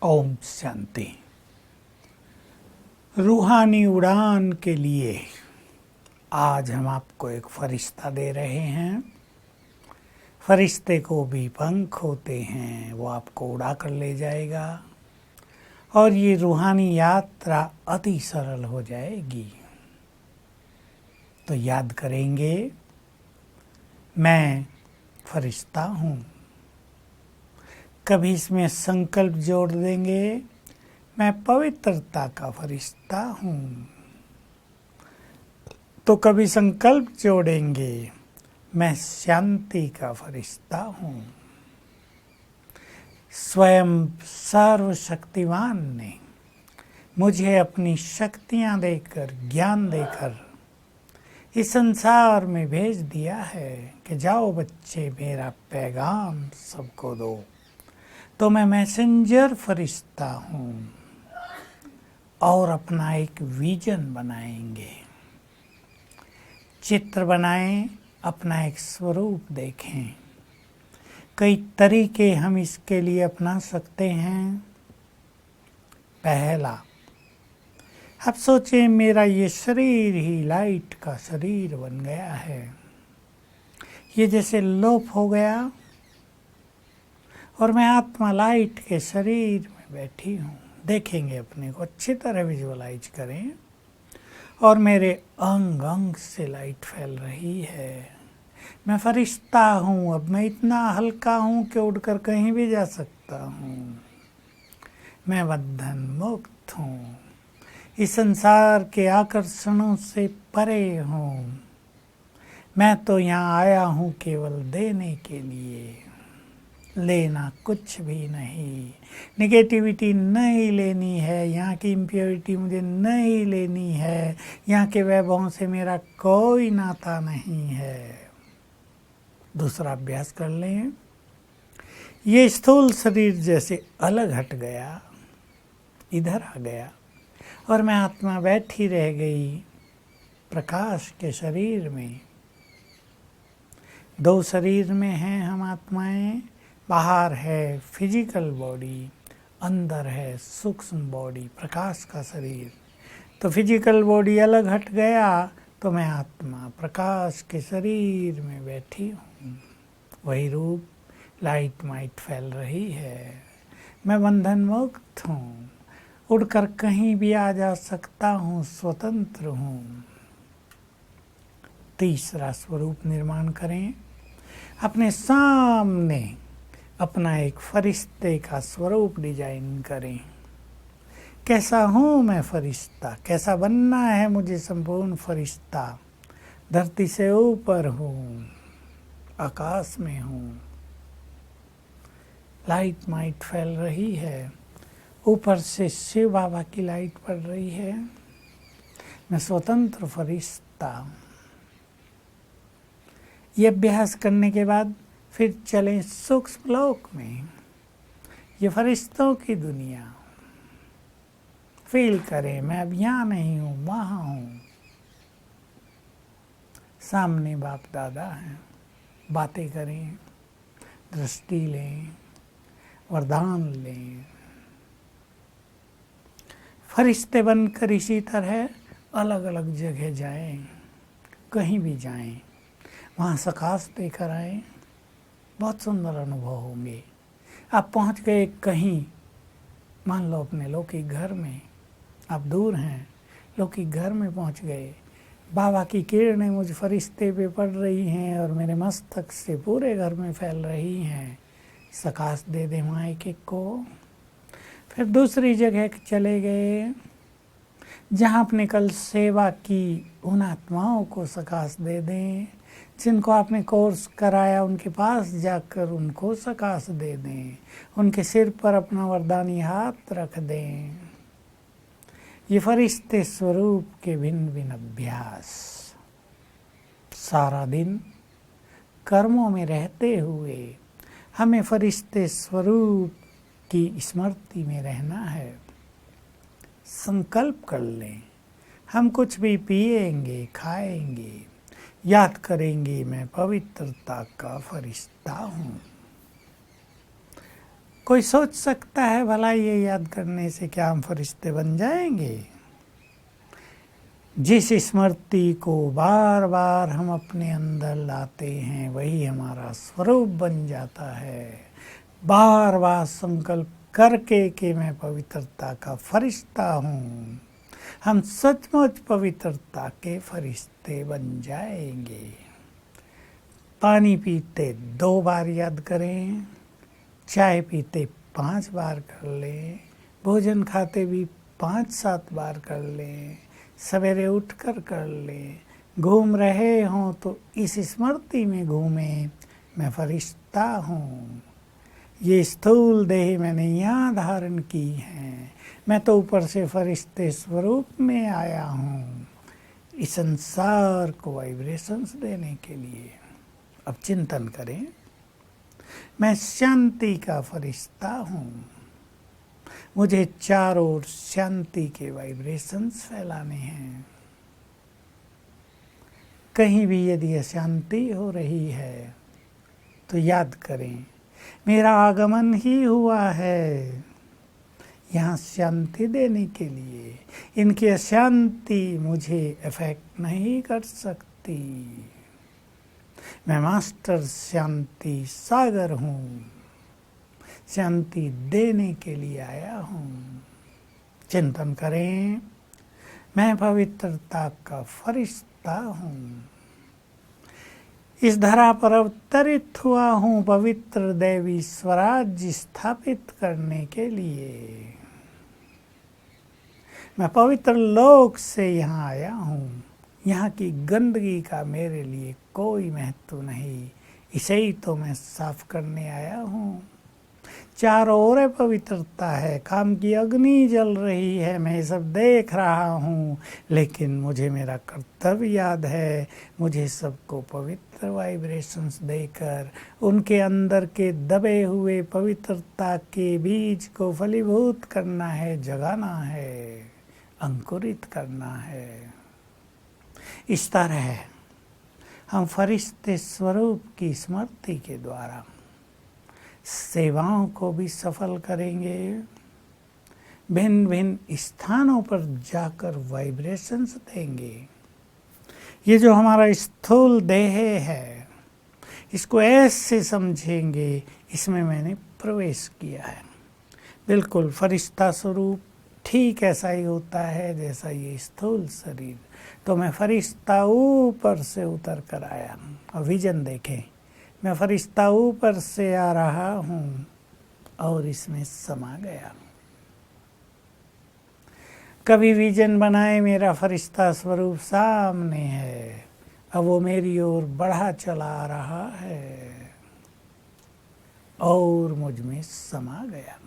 ओम शांति। रूहानी उड़ान के लिए आज हम आपको एक फरिश्ता दे रहे हैं। फरिश्ते को भी पंख होते हैं, वो आपको उड़ा कर ले जाएगा और ये रूहानी यात्रा अति सरल हो जाएगी। तो याद करेंगे, मैं फरिश्ता हूँ। कभी इसमें संकल्प जोड़ देंगे, मैं पवित्रता का फरिश्ता हूँ। तो कभी संकल्प जोड़ेंगे, मैं शांति का फरिश्ता हूँ। स्वयं सर्वशक्तिमान ने मुझे अपनी शक्तियाँ देकर, ज्ञान देकर इस संसार में भेज दिया है कि जाओ बच्चे, मेरा पैगाम सबको दो। तो मैं मैसेंजर फरिश्ता हूँ और अपना एक विजन बनाएंगे। चित्र बनाएं, अपना एक स्वरूप देखें। कई तरीके हम इसके लिए अपना सकते हैं। पहला, अब सोचें मेरा ये शरीर ही लाइट का शरीर बन गया है। ये जैसे लोप हो गया और मैं आत्मा लाइट के शरीर में बैठी हूँ। देखेंगे अपने को, अच्छी तरह विजुअलाइज करें। और मेरे अंग अंग से लाइट फैल रही है। मैं फरिश्ता हूँ। अब मैं इतना हल्का हूँ कि उड़कर कहीं भी जा सकता हूँ। मैं बंधन मुक्त हूँ। इस संसार के आकर्षणों से परे हूँ। मैं तो यहाँ आया हूँ केवल देने के लिए, लेना कुछ भी नहीं। नेगेटिविटी नहीं लेनी है, यहाँ की इम्प्योरिटी मुझे नहीं लेनी है, यहाँ के वैभवों से मेरा कोई नाता नहीं है। दूसरा अभ्यास कर लें। ये स्थूल शरीर जैसे अलग हट गया, इधर आ गया और मैं आत्मा बैठी रह गई प्रकाश के शरीर में। दो शरीर में हैं हम आत्माएं। बाहर है फिजिकल बॉडी, अंदर है सूक्ष्म बॉडी, प्रकाश का शरीर। तो फिजिकल बॉडी अलग हट गया तो मैं आत्मा प्रकाश के शरीर में बैठी हूँ। वही रूप, लाइट माइट फैल रही है। मैं बंधन मुक्त हूँ। उड़कर कहीं भी आ जा सकता हूँ, स्वतंत्र हूँ। तीसरा स्वरूप निर्माण करें। अपने सामने अपना एक फरिश्ते का स्वरूप डिजाइन करें। कैसा हूँ मैं फरिश्ता, कैसा बनना है मुझे संपूर्ण फरिश्ता। धरती से ऊपर हूँ, आकाश में हूँ। लाइट माइट फैल रही है, ऊपर से शिव बाबा की लाइट पड़ रही है। मैं स्वतंत्र फरिश्ता। ये अभ्यास करने के बाद फिर चलें सूक्ष्म लोक में। ये फरिश्तों की दुनिया फील करें। मैं अब यहाँ नहीं हूँ, वहाँ हूँ। सामने बाप दादा हैं, बातें करें, दृष्टि लें, वरदान लें। फरिश्ते बनकर इसी तरह अलग अलग जगह जाएं, कहीं भी जाएं, वहाँ सकाश देकर आएं। बहुत सुंदर अनुभव होंगे। आप पहुँच गए कहीं, मान लो अपने लौकिक घर में, आप दूर हैं, लौकिक घर में पहुँच गए। बाबा की किरणें मुझ फरिश्ते पे पड़ रही हैं और मेरे मस्तक से पूरे घर में फैल रही हैं। सकाश दे दें वहाँ एक एक को। फिर दूसरी जगह चले गए जहाँ आपने कल सेवा की, उन आत्माओं को सकाश दे दें। जिनको आपने कोर्स कराया उनके पास जाकर उनको सकाश दे दें। उनके सिर पर अपना वरदानी हाथ रख दें। ये फरिश्ते स्वरूप के भिन्न भिन्न अभ्यास सारा दिन कर्मों में रहते हुए हमें फरिश्ते स्वरूप की स्मृति में रहना है। संकल्प कर लें, हम कुछ भी पिएंगे, खाएंगे, याद करेंगे मैं पवित्रता का फरिश्ता हूँ। कोई सोच सकता है भला ये याद करने से क्या हम फरिश्ते बन जाएंगे? जिस स्मृति को बार बार हम अपने अंदर लाते हैं वही हमारा स्वरूप बन जाता है। बार बार संकल्प करके कि मैं पवित्रता का फरिश्ता हूँ, हम सचमुच पवित्रता के फरिश्ते बन जाएंगे। पानी पीते 2 बार याद करें, चाय पीते 5 बार कर लें, भोजन खाते भी 5-7 बार कर लें, सवेरे उठकर कर लें, घूम रहे हों तो इस स्मृति में घूमें, मैं फरिश्ता हूँ। ये स्थूल देह मैंने यहाँ धारण की है, मैं तो ऊपर से फरिश्ते स्वरूप में आया हूँ इस संसार को वाइब्रेशंस देने के लिए। अब चिंतन करें, मैं शांति का फरिश्ता हूँ, मुझे चारों ओर शांति के वाइब्रेशंस फैलाने हैं। कहीं भी यदि अशांति हो रही है तो याद करें मेरा आगमन ही हुआ है यहाँ शांति देने के लिए। इनकी अशांति मुझे अफेक्ट नहीं कर सकती। मैं मास्टर शांति सागर हूँ, शांति देने के लिए आया हूँ। चिंतन करें, मैं पवित्रता का फरिश्ता हूँ, इस धरा पर अवतरित हुआ हूँ पवित्र दैवी स्वराज्य स्थापित करने के लिए। मैं पवित्र लोक से यहाँ आया हूँ, यहाँ की गंदगी का मेरे लिए कोई महत्व नहीं, इसे ही तो मैं साफ करने आया हूँ। चारों ओर पवित्रता है, काम की अग्नि जल रही है, मैं ये सब देख रहा हूँ, लेकिन मुझे मेरा कर्तव्य याद है। मुझे सबको पवित्र वाइब्रेशंस देकर उनके अंदर के दबे हुए पवित्रता के बीज को फलीभूत करना है, जगाना है, अंकुरित करना है। इस तरह हम फरिश्ते स्वरूप की स्मृति के द्वारा सेवाओं को भी सफल करेंगे। भिन्न भिन्न स्थानों पर जाकर वाइब्रेशंस देंगे। ये जो हमारा स्थूल देह है, इसको ऐसे समझेंगे इसमें मैंने प्रवेश किया है। बिल्कुल फरिश्ता स्वरूप ठीक ऐसा ही होता है जैसा ये स्थूल शरीर। तो मैं फरिश्ता ऊपर से उतर कर आया हूँ। और विजन देखें, मैं फरिश्ता ऊपर से आ रहा हूँ और इसमें समा गया। कभी विजन बनाए मेरा फरिश्ता स्वरूप सामने है, अब वो मेरी ओर बढ़ा चला आ रहा है और मुझ में समा गया।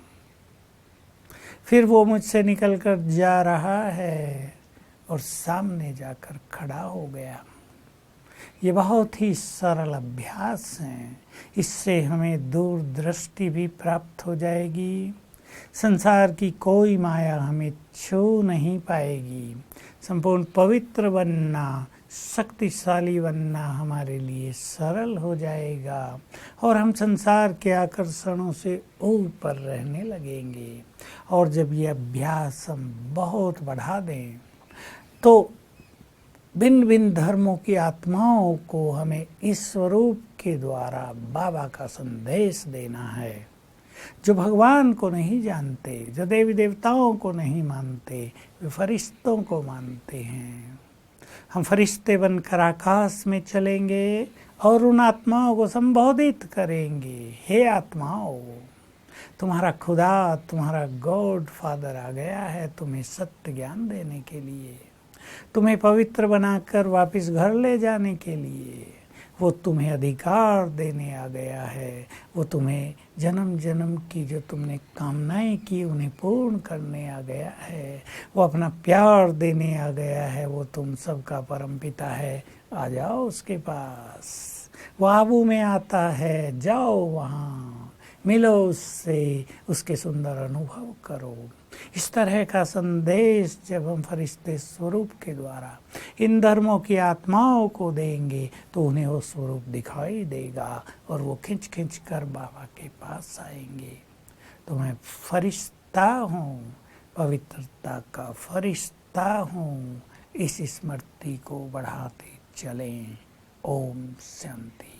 फिर वो मुझसे निकल कर जा रहा है और सामने जाकर खड़ा हो गया। ये बहुत ही सरल अभ्यास है, इससे हमें दूरदृष्टि भी प्राप्त हो जाएगी। संसार की कोई माया हमें छू नहीं पाएगी। संपूर्ण पवित्र बनना, शक्तिशाली बनना हमारे लिए सरल हो जाएगा और हम संसार के आकर्षणों से ऊपर रहने लगेंगे। और जब ये अभ्यास हम बहुत बढ़ा दें तो भिन्न भिन्न धर्मों की आत्माओं को हमें इस स्वरूप के द्वारा बाबा का संदेश देना है। जो भगवान को नहीं जानते, जो देवी देवताओं को नहीं मानते, वे फरिश्तों को मानते हैं। हम फरिश्ते बनकर आकाश में चलेंगे और उन आत्माओं को संबोधित करेंगे, हे आत्माओं, तुम्हारा खुदा, तुम्हारा गॉड फादर आ गया है तुम्हें सत्य ज्ञान देने के लिए, तुम्हें पवित्र बनाकर वापस घर ले जाने के लिए। वो तुम्हें अधिकार देने आ गया है, वो तुम्हें जन्म जन्म की जो तुमने कामनाएं की उन्हें पूर्ण करने आ गया है। वो अपना प्यार देने आ गया है, वो तुम सबका परमपिता है। आ जाओ उसके पास, वो आबू में आता है, जाओ वहाँ, मिलो उससे, उसके सुंदर अनुभव करो। इस तरह का संदेश जब हम फरिश्ते स्वरूप के द्वारा इन धर्मों की आत्माओं को देंगे तो उन्हें वो स्वरूप दिखाई देगा और वो खिंच खिंच कर बाबा के पास आएंगे। तो मैं फरिश्ता हूँ, पवित्रता का फरिश्ता हूँ। इस स्मृति को बढ़ाते चलें। ओम शांति।